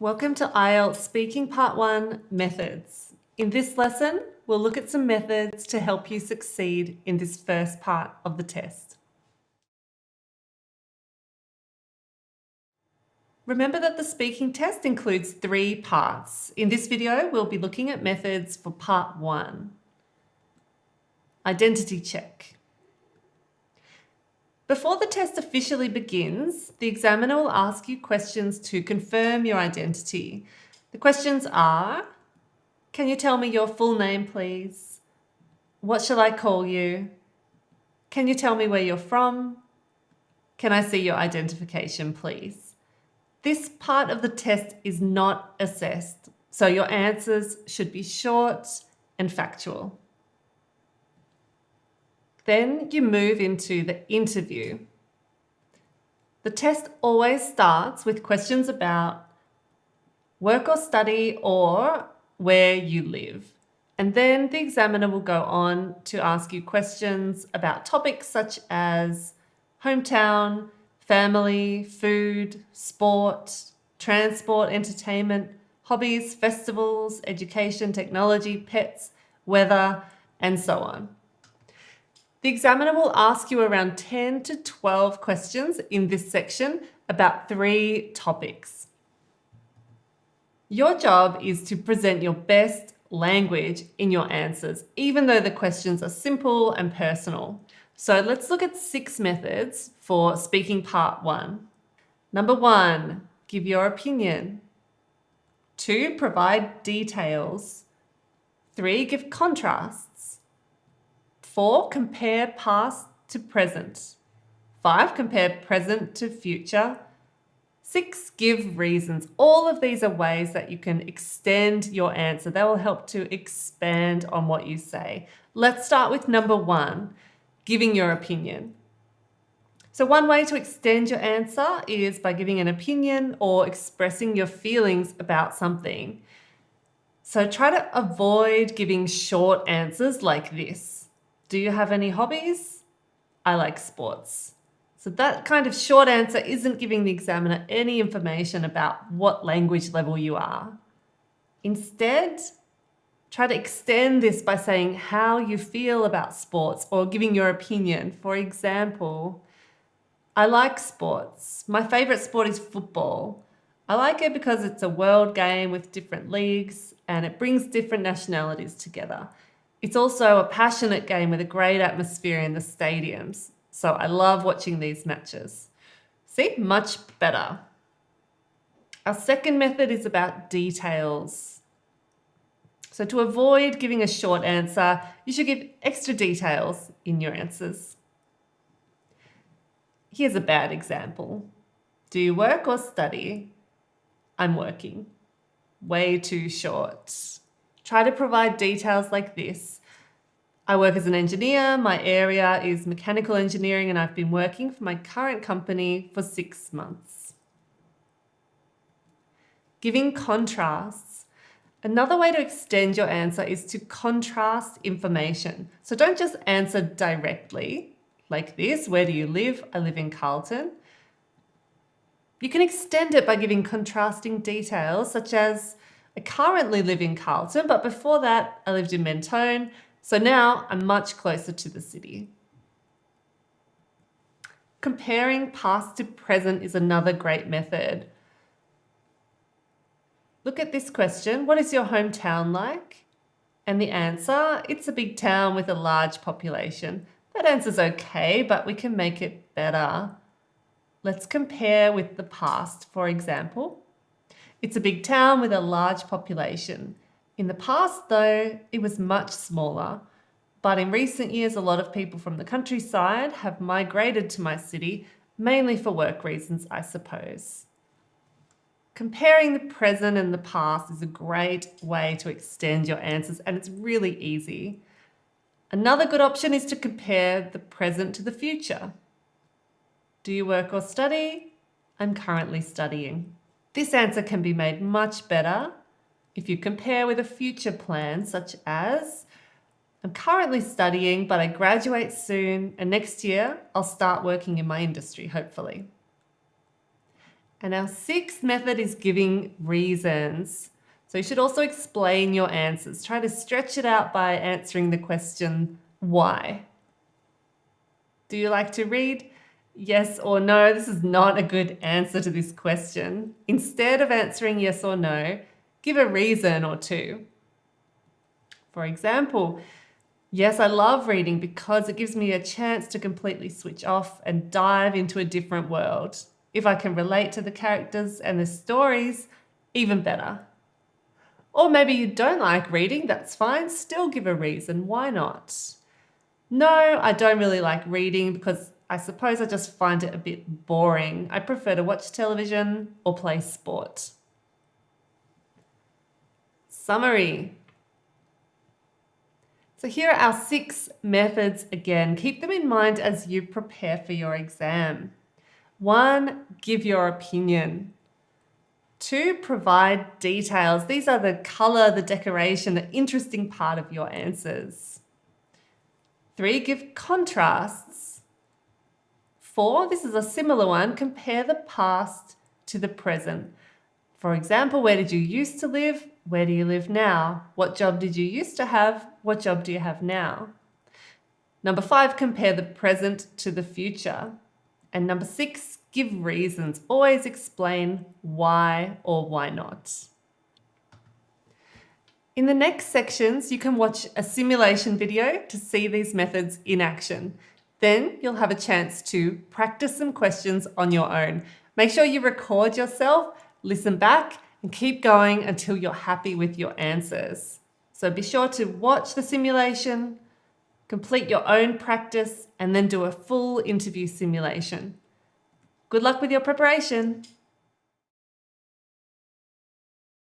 Welcome to IELTS Speaking Part 1 Methods. In this lesson, we'll look at some methods to help you succeed in this first part of the test. Remember that the speaking test includes 3 parts. In this video, we'll be looking at methods for Part 1. Identity check. Before the test officially begins, the examiner will ask you questions to confirm your identity. The questions are, can you tell me your full name, please? What shall I call you? Can you tell me where you're from? Can I see your identification, please? This part of the test is not assessed, so your answers should be short and factual. Then you move into the interview. The test always starts with questions about work or study or where you live. And then the examiner will go on to ask you questions about topics such as hometown, family, food, sport, transport, entertainment, hobbies, festivals, education, technology, pets, weather, and so on. The examiner will ask you around 10 to 12 questions in this section about 3 topics. Your job is to present your best language in your answers, even though the questions are simple and personal. So let's look at 6 methods for speaking part 1. Number 1, give your opinion. 2, provide details. 3, give contrasts. 4, compare past to present. 5, compare present to future. 6, give reasons. All of these are ways that you can extend your answer. They will help to expand on what you say. Let's start with number 1, giving your opinion. So one way to extend your answer is by giving an opinion or expressing your feelings about something. So try to avoid giving short answers like this. Do you have any hobbies? I like sports. So that kind of short answer isn't giving the examiner any information about what language level you are. Instead, try to extend this by saying how you feel about sports or giving your opinion. For example, I like sports. My favorite sport is football. I like it because it's a world game with different leagues and it brings different nationalities together. It's also a passionate game with a great atmosphere in the stadiums. So I love watching these matches. See, much better. Our second method is about details. So to avoid giving a short answer, you should give extra details in your answers. Here's a bad example. Do you work or study? I'm working. Way too short. Try to provide details like this. I work as an engineer, my area is mechanical engineering, and I've been working for my current company for 6 months. Giving contrasts. Another way to extend your answer is to contrast information. So don't just answer directly like this. Where do you live? I live in Carlton. You can extend it by giving contrasting details such as I currently live in Carlton, but before that, I lived in Mentone. So now I'm much closer to the city. Comparing past to present is another great method. Look at this question. What is your hometown like? And the answer, it's a big town with a large population. That answer's okay, but we can make it better. Let's compare with the past, for example. It's a big town with a large population. In the past, though, it was much smaller. But in recent years, a lot of people from the countryside have migrated to my city, mainly for work reasons, I suppose. Comparing the present and the past is a great way to extend your answers, and it's really easy. Another good option is to compare the present to the future. Do you work or study? I'm currently studying. This answer can be made much better if you compare with a future plan, such as, I'm currently studying, but I graduate soon, and next year I'll start working in my industry, hopefully. And our sixth method is giving reasons. So you should also explain your answers. Try to stretch it out by answering the question, why? Do you like to read? Yes or no? This is not a good answer to this question. Instead of answering yes or no, give a reason or two. For example, yes, I love reading because it gives me a chance to completely switch off and dive into a different world. If I can relate to the characters and the stories, even better. Or maybe you don't like reading, that's fine, still give a reason, why not? No, I don't really like reading because I suppose I just find it a bit boring. I prefer to watch television or play sport. Summary. So here are our 6 methods again. Keep them in mind as you prepare for your exam. 1, give your opinion. 2, provide details. These are the color, the decoration, the interesting part of your answers. 3, give contrasts. 4, this is a similar one, compare the past to the present. For example, where did you used to live? Where do you live now? What job did you used to have? What job do you have now? Number 5, compare the present to the future. And number 6, give reasons. Always explain why or why not. In the next sections, you can watch a simulation video to see these methods in action. Then you'll have a chance to practice some questions on your own. Make sure you record yourself, listen back, and keep going until you're happy with your answers. So be sure to watch the simulation, complete your own practice, and then do a full interview simulation. Good luck with your preparation.